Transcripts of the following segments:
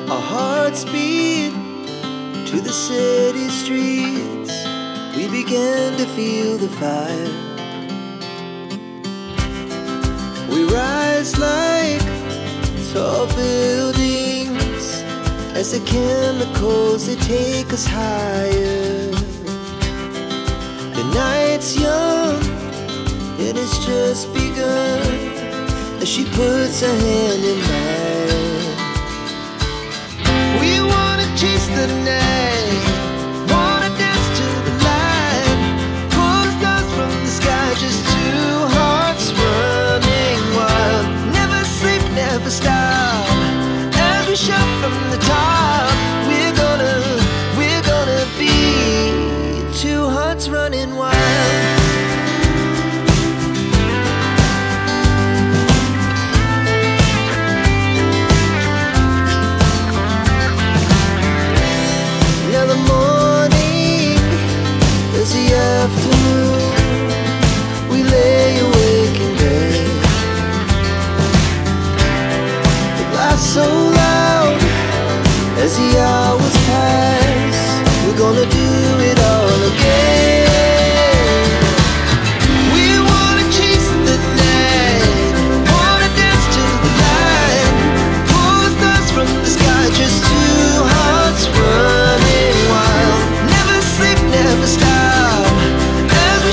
Our hearts beat to the city streets. We began to feel the fire. We rise like tall buildings as the chemicals, they take us higher. The night's young and it's just begun as she puts her hand in mine. We wanna chase the night, wanna dance to the light, pull the stars from the sky, just two hearts running wild. Never sleep, never stop, as we shout from the top. We're gonna be two hearts running wild. Afternoon, we lay awake in bed. The laughs so loud as the hours pass. We're gonna do it all again. We wanna chase the night, wanna dance to the light, pull the stars from the sky, just two hearts running wild. Never sleep, never stop,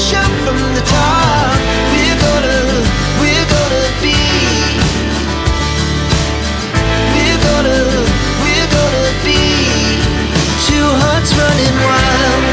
shout from the top. We're gonna be, we're gonna be two hearts running wild.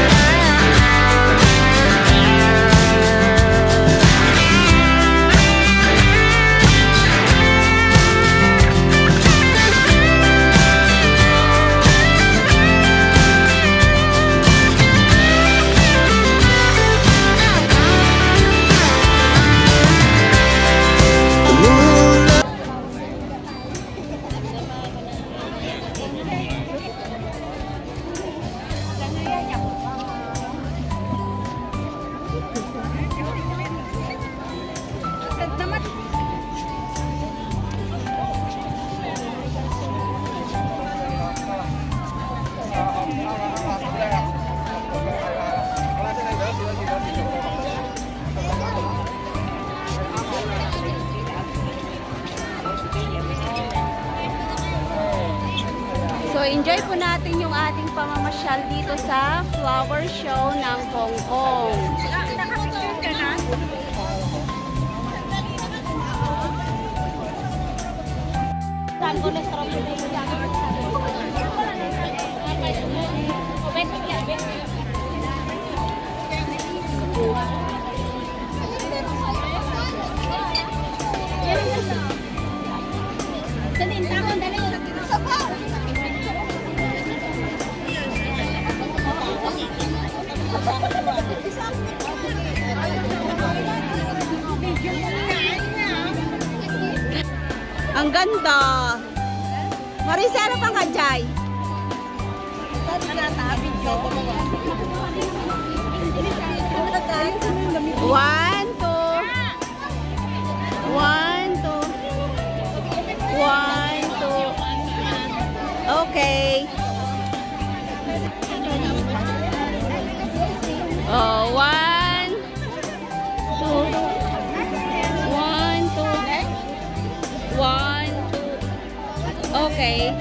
So, enjoy po natin yung ating pamamasyal dito sa flower show ng Hong Kong. Nakapicture ka na? Ang ganda. Maricela pang kajay. One, two. One, two. One, two. Okay. Oh, one, two. One, two. One, two. Okay.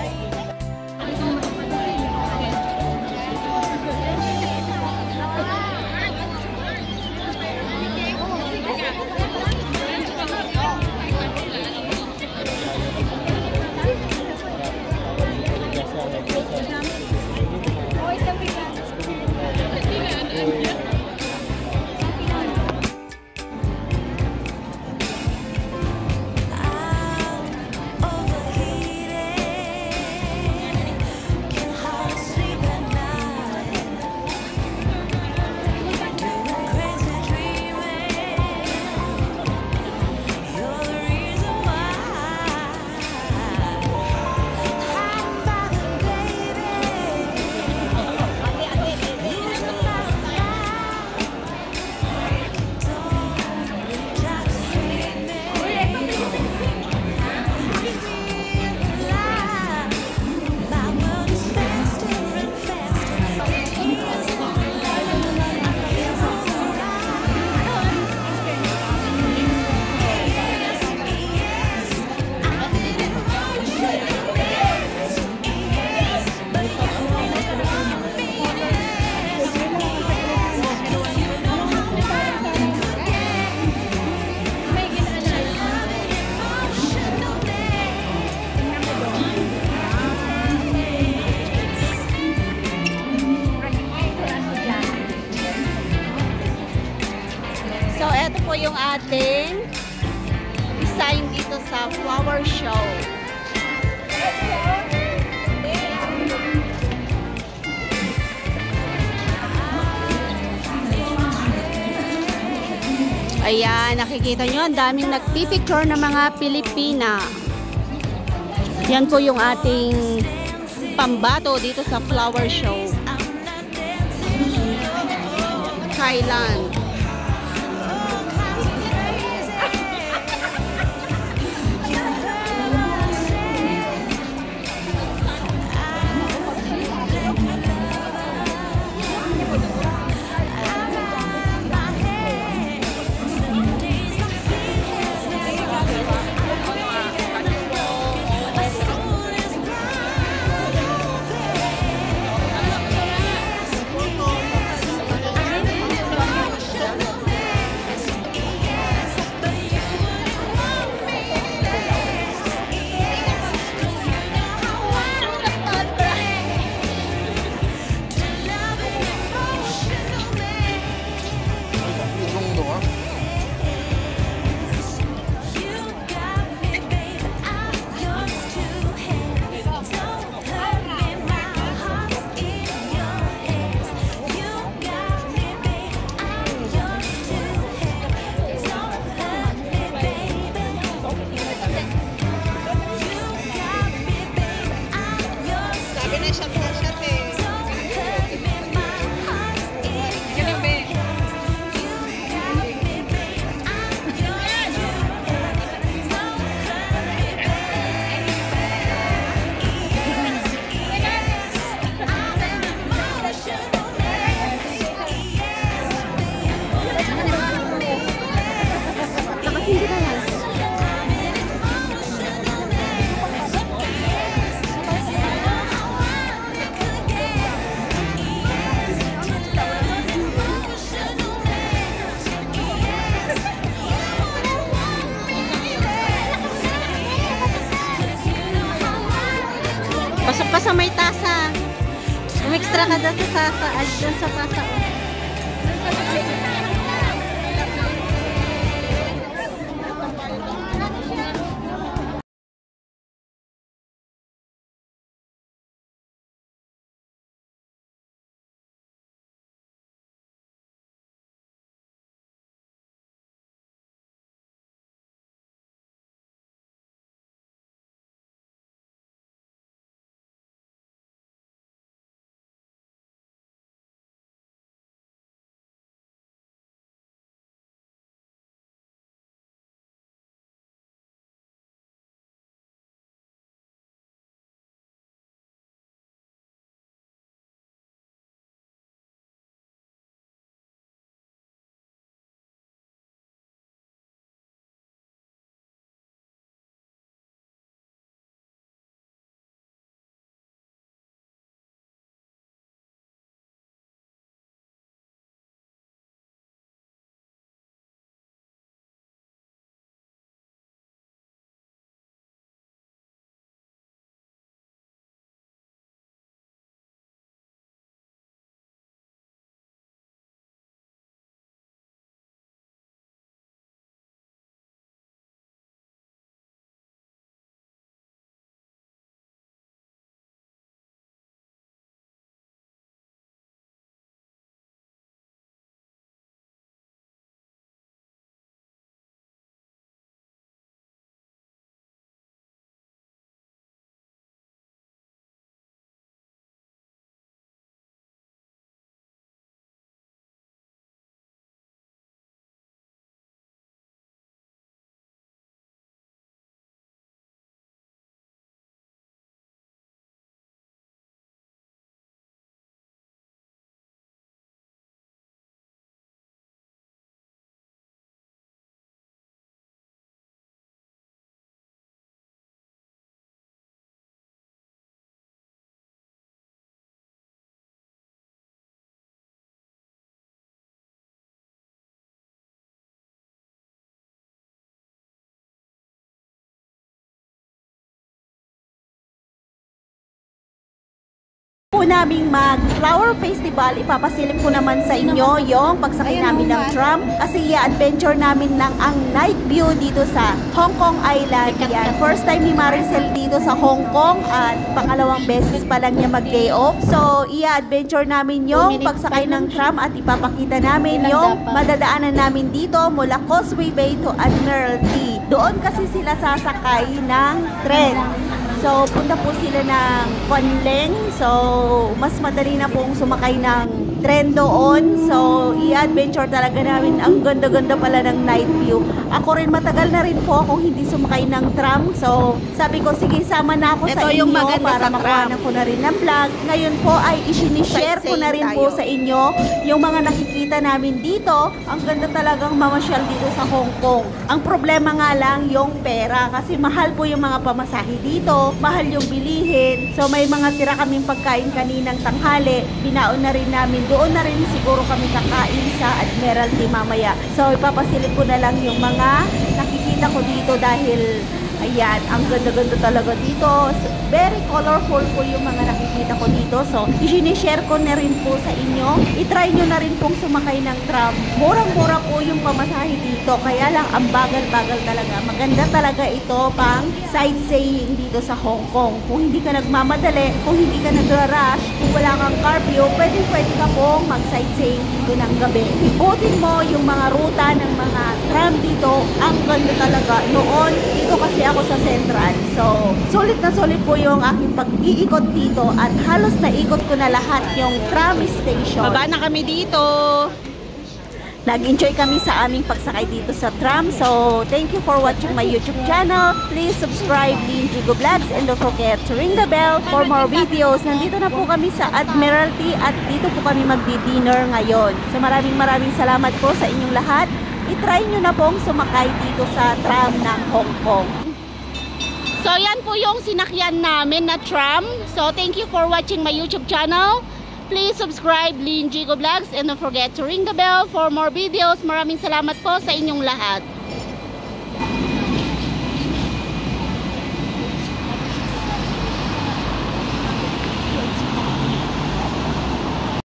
ating design dito sa flower show. Ayan, nakikita nyo, ang daming nagpipicture ng mga Pilipina. Yan po yung ating pambato dito sa flower show. Thailand. Pasok ka sa may tasa. Umextra ka dyan sa tasa. naming mag flower festival, ipapasilip ko naman sa inyo yung pagsakay namin ng tram kasi i-adventure namin lang ang night view dito sa Hong Kong Island. Yan. First time ni Maricel dito sa Hong Kong at pangalawang beses pa lang niya mag-day off. So, i-adventure namin yung pagsakay ng tram at ipapakita namin yung madadaanan namin dito mula Causeway Bay to Admiralty. Doon kasi sila sasakay ng tren. So, punta po sila ng Panleng. So, mas madali na pong sumakay ng tren doon. So, i-adventure talaga namin. Ang ganda-ganda pala ng night view. Ako rin, matagal na rin po akong hindi sumakay ng tram. So, sabi ko, sige, sama na ako sa inyo para makuhanan ko na rin ng vlog. Ngayon po ay isinishare ko na rin po sa inyo yung mga nakikita namin dito. Ang ganda talagang mamasyal dito sa Hong Kong. Ang problema nga lang yung pera kasi mahal po yung mga pamasahe dito. Mahal yung bilihin. So may mga tira kaming pagkain kaninang tanghali. Binaon na rin namin. Doon na rin siguro kami kakain sa Admiralty mamaya. So ipapasilip ko na lang yung mga nakikita ko dito dahil ayan, ang ganda-ganda talaga dito. So, very colorful po yung mga nakikita ko dito. So, i-share ko na rin po sa inyo. I-try nyo na rin pong sumakay ng tram. Murang-mura po yung pamasahe dito. Kaya lang, ang bagal-bagal talaga. Maganda talaga ito pang sightseeing dito sa Hong Kong. Kung hindi ka nagmamadali, kung hindi ka nagra-rush, kung wala kang curfew, pwede ka pong mag-sightseeing dito ng gabi. Ikutin mo yung mga ruta ng mga tram dito. Ang ganda talaga. Noon, dito kasi ako sa Central. So, sulit na sulit po yung aking pag-iikot dito at halos naikot ko na lahat yung tram station. Baba na kami dito. Nag-enjoy kami sa aming pagsakay dito sa tram. So, thank you for watching my YouTube channel. Please subscribe Lynn Jigo Vlogs and don't forget to ring the bell for more videos. Nandito na po kami sa Admiralty at dito po kami magdi-dinner ngayon. So, maraming salamat po sa inyong lahat. I-try nyo na pong sumakay dito sa tram ng Hong Kong. So, yan po yung sinakyan namin na tram. So, thank you for watching my YouTube channel. Please subscribe Lynn Jigo Vlogs and don't forget to ring the bell for more videos. Maraming salamat po sa inyong lahat.